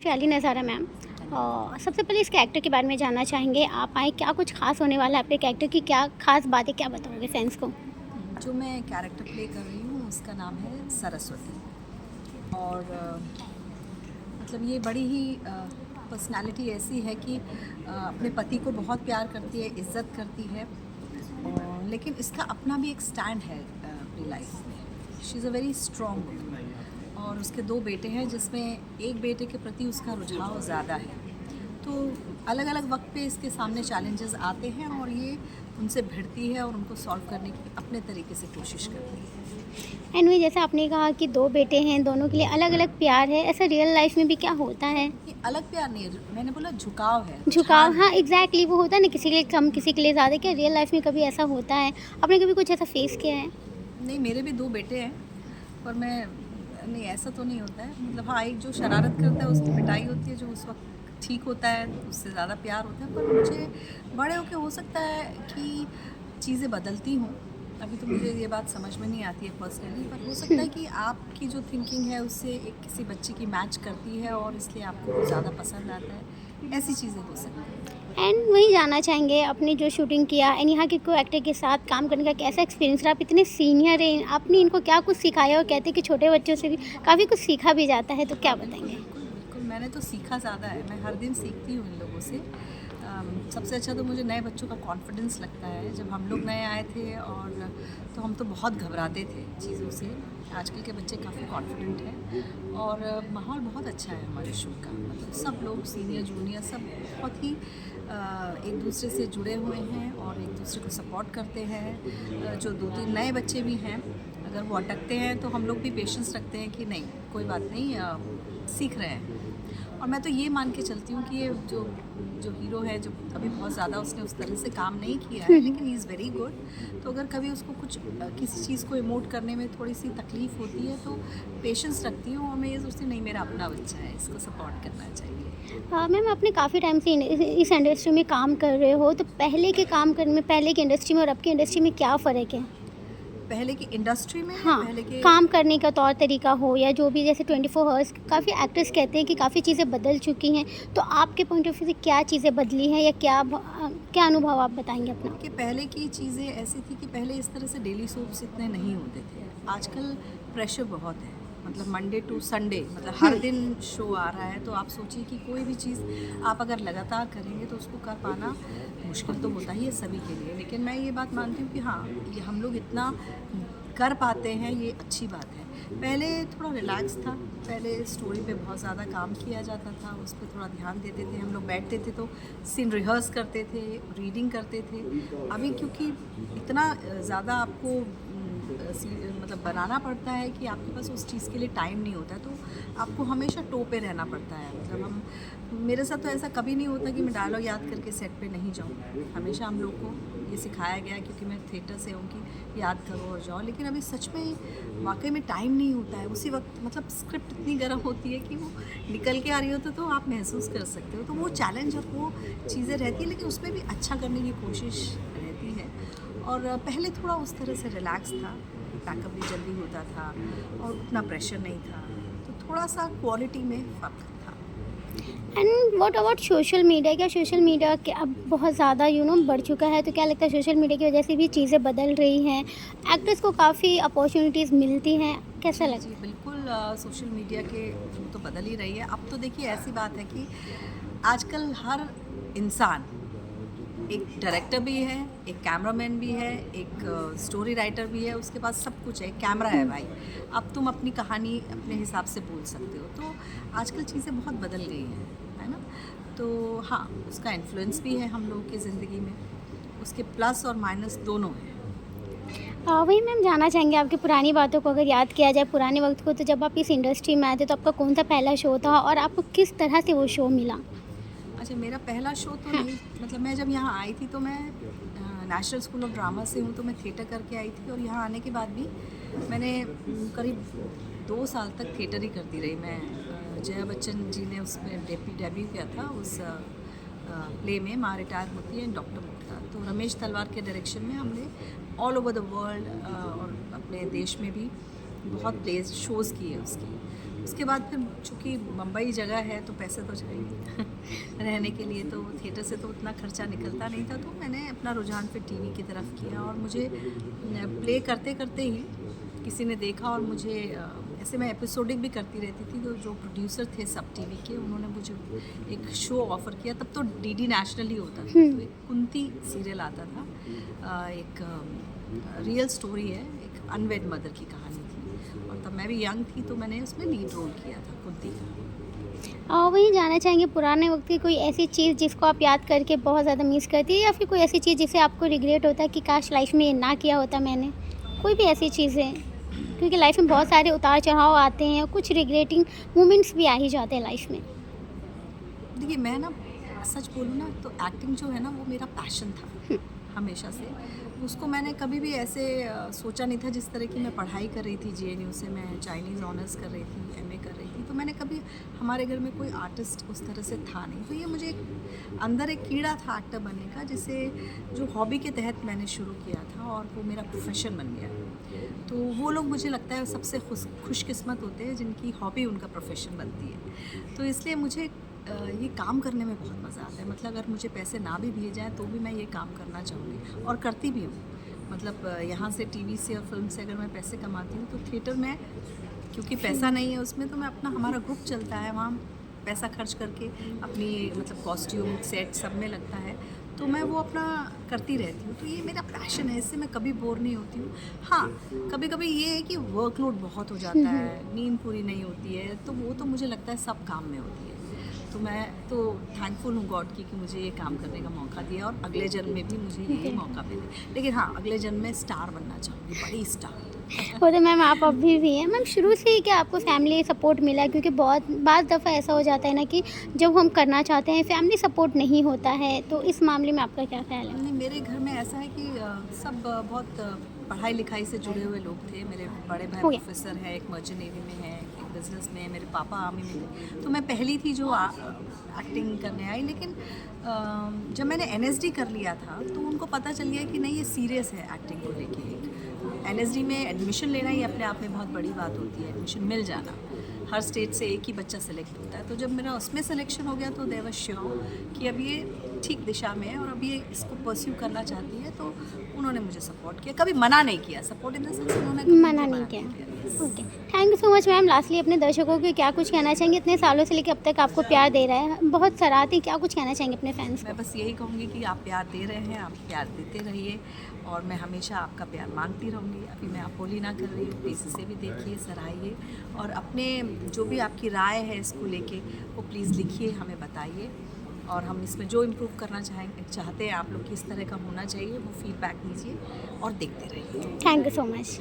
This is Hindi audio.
शाली नज़ारा मैम, और सबसे पहले इस कैरेक्टर के बारे में जानना चाहेंगे। आप आए, क्या कुछ खास होने वाला है आपके कैरेक्टर की, क्या खास बात है, क्या बताओगे फैंस को? जो मैं कैरेक्टर प्ले कर रही हूँ उसका नाम है सरस्वती। और मतलब ये बड़ी ही पर्सनालिटी ऐसी है कि अपने पति को बहुत प्यार करती है, इज़्ज़त करती है, लेकिन इसका अपना भी एक स्टैंड है अपनी लाइफ में। She is a very strong woman और उसके 2 बेटे हैं जिसमें एक बेटे के प्रति उसका रुझाव ज़्यादा है। तो अलग अलग वक्त पे इसके सामने चैलेंजेस आते हैं और ये उनसे भिड़ती है और उनको सॉल्व करने की अपने तरीके से कोशिश करती है। एंड वही जैसे आपने कहा कि 2 बेटे हैं, दोनों के लिए अलग-अलग प्यार है, ऐसा रियल लाइफ में भी क्या होता है? ये अलग प्यार नहीं है, मैंने बोला झुकाव है, झुकाव, रुझान हाँ, है। एग्ज़ैक्टली वो होता है ना, किसी के लिए कम, किसी के लिए ज़्यादा। क्या रियल लाइफ में कभी ऐसा होता है? आपने कभी कुछ ऐसा फेस किया है? नहीं, मेरे भी 2 बेटे हैं, पर मैं नहीं, ऐसा तो नहीं होता है। मतलब हाँ, एक जो शरारत करता है उसकी पिटाई होती है, जो उस वक्त ठीक होता है, उससे ज़्यादा प्यार होता है। पर मुझे बड़े होके हो सकता है कि चीज़ें बदलती हों। अभी तो मुझे ये बात समझ में नहीं आती है पर्सनली, पर हो सकता है कि आपकी जो थिंकिंग है उससे एक किसी बच्चे की मैच करती है और इसलिए आपको वो ज़्यादा पसंद आता है। ऐसी चीज़ें हो सकती हैं। एंड वही जानना चाहेंगे, आपने जो शूटिंग किया एंड यहाँ के को एक्टर के साथ काम करने का कैसा एक्सपीरियंस रहा? आप इतने सीनियर हैं, आपने इनको क्या कुछ सिखाया? और कहते हैं कि छोटे बच्चों से भी काफ़ी कुछ सीखा भी जाता है, तो क्या बिल्कुल, बताएँगे? बिल्कुल, बिल्कुल। मैंने तो सीखा ज़्यादा है, मैं हर दिन सीखती हूँ इन लोगों से। सबसे अच्छा तो मुझे नए बच्चों का कॉन्फिडेंस लगता है। जब हम लोग नए आए थे और तो हम तो बहुत घबराते थे चीज़ों से। आजकल के बच्चे काफ़ी कॉन्फिडेंट हैं और माहौल बहुत अच्छा है हमारे शो का। मतलब सब लोग सीनियर, जूनियर सब बहुत ही एक दूसरे से जुड़े हुए हैं और एक दूसरे को सपोर्ट करते हैं। जो 2-3 नए बच्चे भी हैं, अगर वो अटकते हैं तो हम लोग भी पेशेंस रखते हैं कि नहीं, कोई बात नहीं, सीख रहे हैं। और मैं तो ये मान के चलती हूँ कि ये जो जो हीरो है, जो अभी बहुत ज़्यादा उसने उस तरह से काम नहीं किया है, लेकिन ही इज़ वेरी गुड। तो अगर कभी उसको कुछ किसी चीज़ को इमोट करने में थोड़ी सी तकलीफ़ होती है तो पेशेंस रखती हूँ और मैं ये सोचती हूँ नहीं, मेरा अपना बच्चा है, इसको सपोर्ट करना चाहिए। मैम, आपने काफ़ी टाइम से इस इंडस्ट्री में काम कर रहे हो, तो पहले के काम करने में, पहले की इंडस्ट्री में और अब की इंडस्ट्री में क्या फ़र्क है? पहले की इंडस्ट्री में या हाँ, पहले के? काम करने का तौर तरीका हो या जो भी, जैसे 24 हॉर्स काफ़ी एक्टर्स कहते हैं कि काफ़ी चीज़ें बदल चुकी हैं, तो आपके पॉइंट ऑफ व्यू से क्या चीज़ें बदली हैं या क्या अनुभव आप बताएँगे अपना? कि पहले की चीज़ें ऐसी थी कि पहले इस तरह से डेली सोप्स इतने नहीं होते थे। आजकल प्रेशर बहुत है, मतलब मंडे टू संडे, मतलब हर दिन शो आ रहा है। तो आप सोचिए कि कोई भी चीज़ आप अगर लगातार करेंगे तो उसको कर पाना मुश्किल तो होता ही है सभी के लिए। लेकिन मैं ये बात मानती हूँ कि हाँ, ये हम लोग इतना कर पाते हैं, ये अच्छी बात है। पहले थोड़ा रिलैक्स था, पहले स्टोरी पे बहुत ज़्यादा काम किया जाता था, उस पे थोड़ा ध्यान देते थे। हम लोग बैठते थे तो सीन रिहर्स करते थे, रीडिंग करते थे। अभी क्योंकि इतना ज़्यादा आपको मतलब बनाना पड़ता है कि आपके पास उस चीज़ के लिए टाइम नहीं होता है, तो आपको हमेशा टो पे रहना पड़ता है। मतलब मेरे साथ तो ऐसा कभी नहीं होता कि मैं डायलॉग याद करके सेट पे नहीं जाऊँ। हमेशा हम लोग को ये सिखाया गया है, क्योंकि मैं थिएटर से हूँ, कि याद करो और जाओ। लेकिन अभी सच में वाकई में टाइम नहीं होता है उसी वक्त। मतलब स्क्रिप्ट इतनी गर्म होती है कि वो निकल के आ रही होती है तो आप महसूस कर सकते हो। तो वो चैलेंज और वो चीज़ें रहती है, लेकिन उसमें भी अच्छा करने की कोशिश रहती है। और पहले थोड़ा उस तरह से रिलैक्स था, पैकअप भी जल्दी होता था और उतना प्रेशर नहीं था, तो थोड़ा सा क्वालिटी में फ़र्क था। And what about social media? क्या सोशल मीडिया के अब बहुत ज़्यादा बढ़ चुका है, तो क्या लगता है सोशल मीडिया की वजह से भी चीज़ें बदल रही हैं, एक्टर्स को काफ़ी अपॉर्चुनिटीज़ मिलती हैं, कैसा जी, लगता जी, है? बिल्कुल। सोशल मीडिया के थ्रू तो बदल ही रही है। अब तो देखिए ऐसी बात है कि आजकल हर इंसान एक डायरेक्टर भी है, एक कैमरामैन भी है, एक स्टोरी राइटर भी है, उसके पास सब कुछ है, एक कैमरा है भाई। अब तुम अपनी कहानी अपने हिसाब से बोल सकते हो। तो आजकल चीज़ें बहुत बदल गई हैं, है ना? तो हाँ, उसका इन्फ्लुएंस भी है हम लोगों की ज़िंदगी में, उसके प्लस और माइनस दोनों हैं। वही मैम, जानना चाहेंगे आपकी पुरानी बातों को अगर याद किया जाए, पुराने वक्त को, तो जब आप इस इंडस्ट्री में आए थे तो आपका कौन सा पहला शो था और आपको किस तरह से वो शो मिला? अच्छा, मेरा पहला शो तो हाँ। नहीं, मतलब मैं जब यहाँ आई थी तो मैं नेशनल स्कूल ऑफ ड्रामा से हूँ, तो मैं थिएटर करके आई थी। और यहाँ आने के बाद भी मैंने करीब 2 साल तक थिएटर ही करती रही मैं। जया बच्चन जी ने उसमें डेब्यू किया था उस प्ले में, माँ रिटायर होती है डॉक्टर मुक्ता। तो रमेश तलवार के डायरेक्शन में हमने ऑल ओवर द वर्ल्ड और अपने देश में भी बहुत प्लेस शोज़ किए उसकी। उसके बाद फिर चूँकि मुंबई जगह है तो पैसे तो चाहिए रहने के लिए, तो थिएटर से तो उतना खर्चा निकलता नहीं था, तो मैंने अपना रुझान फिर टीवी की तरफ किया। और मुझे प्ले करते करते ही किसी ने देखा और मुझे ऐसे मैं एपिसोडिक भी करती रहती थी, तो जो प्रोड्यूसर थे सब टीवी के, उन्होंने मुझे एक शो ऑफ़र किया। तब तो डीडी नेशनल ही होता था, तो एक कुंती सीरियल आता था, एक रियल स्टोरी है, एक अनवेड मदर की कहानी थी, और तब मैं भी यंग थी, तो मैंने उसमें लीड रोल किया था कुंती का। वही जानना चाहेंगे पुराने वक्त की कोई ऐसी चीज़ जिसको आप याद करके बहुत ज़्यादा मिस करती है, या फिर कोई ऐसी चीज़ जिसे आपको रिग्रेट होता है कि काश लाइफ में ये ना किया होता मैंने, कोई भी ऐसी चीज़ें, क्योंकि लाइफ में बहुत सारे उतार चढ़ाव आते हैं, कुछ रिग्रेटिंग मोमेंट्स भी आ ही जाते हैं लाइफ में। देखिए, मैं ना सच बोलूँ ना तो एक्टिंग जो है ना वो मेरा पैशन था हमेशा से। उसको मैंने कभी भी ऐसे सोचा नहीं था। जिस तरह की मैं पढ़ाई कर रही थी JNU से, मैं चाइनीज़ ऑनर्स कर रही थी, MA कर रही थी, तो मैंने कभी, हमारे घर में कोई आर्टिस्ट उस तरह से था नहीं, तो ये मुझे अंदर एक कीड़ा था एक्टर बनने का, जिसे जो हॉबी के तहत मैंने शुरू किया था और वो मेरा प्रोफेशन बन गया। तो वो लोग मुझे लगता है सबसे खुशकिस्मत होते हैं जिनकी हॉबी उनका प्रोफेशन बनती है। तो इसलिए मुझे ये काम करने में बहुत मज़ा आता है। मतलब अगर मुझे पैसे ना भी दिए जाएँ तो भी मैं ये काम करना चाहूँगी और करती भी हूँ। मतलब यहाँ से टीवी से और फिल्म से अगर मैं पैसे कमाती हूँ तो थिएटर में, क्योंकि पैसा नहीं है उसमें, तो मैं अपना, हमारा ग्रुप चलता है वहाँ, पैसा खर्च करके अपनी मतलब कॉस्ट्यूम सेट सब में लगता है, तो मैं वो अपना करती रहती हूँ। तो ये मेरा पैशन है, इससे मैं कभी बोर नहीं होती हूँ। हाँ, कभी कभी ये है कि वर्कलोड बहुत हो जाता है, नींद पूरी नहीं होती है, तो वो तो मुझे लगता है सब काम में होती है। तो मैं तो थैंकफुल हूँ गॉड की कि मुझे ये काम करने का मौका दिया, और अगले जन्म में भी मुझे यही मौका मिले। लेकिन हाँ, अगले जन्म में स्टार बनना चाहूँगी, बड़ी स्टार। वो तो मैम आप अभी भी हैं मैम, शुरू से ही क्या आपको फैमिली सपोर्ट मिला है? क्योंकि बहुत बार दफ़ा ऐसा हो जाता है ना कि जब हम करना चाहते हैं फैमिली सपोर्ट नहीं होता है, तो इस मामले में आपका क्या ख्याल है? नहीं, मेरे घर में ऐसा है कि सब बहुत पढ़ाई लिखाई से जुड़े हुए लोग थे। मेरे बड़े भाई हो गया। प्रोफेसर है, एक मर्चेंट नेवी में है, एक बिजनेस में है, मेरे पापा आर्मी में थे। तो मैं पहली थी जो एक्टिंग करने आई। लेकिन जब मैंने NSD कर लिया था तो उनको पता चल गया कि नहीं, ये सीरियस है एक्टिंग को लेके। NSD में एडमिशन लेना ही अपने आप में बहुत बड़ी बात होती है, एडमिशन मिल जाना। हर स्टेट से एक ही बच्चा सेलेक्ट होता है। तो जब मेरा उसमें सिलेक्शन हो गया तो दे वर श्योर कि अब ये ठीक दिशा में है और अब ये इसको परस्यू करना चाहती है, तो उन्होंने मुझे सपोर्ट किया, कभी मना नहीं किया। सपोर्ट इन द सेंस उन्होंने कभी मना मुझे नहीं किया। Yes. Okay, thank you so much ma'am. Lastly अपने दर्शकों को क्या कुछ कहना चाहेंगे? इतने सालों से लेकर अब तक आपको प्यार दे रहा है, बहुत सराहते, क्या कुछ कहना चाहेंगे अपने फैंस को? मैं बस यही कहूँगी कि आप प्यार दे रहे हैं, आप प्यार देते रहिए, और मैं हमेशा आपका प्यार मांगती रहूँगी। अभी मैं अपोलिना कर रही हूँ, प्लीज़ इसे भी देखिए, सराहिए, और अपने जो भी आपकी राय है इसको लेके वो प्लीज़ लिखिए, हमें बताइए, और हम इसमें जो इम्प्रूव करना चाहते हैं आप लोग, किस तरह का होना चाहिए, वो फीडबैक दीजिए और देखते रहिए। Thank you so much.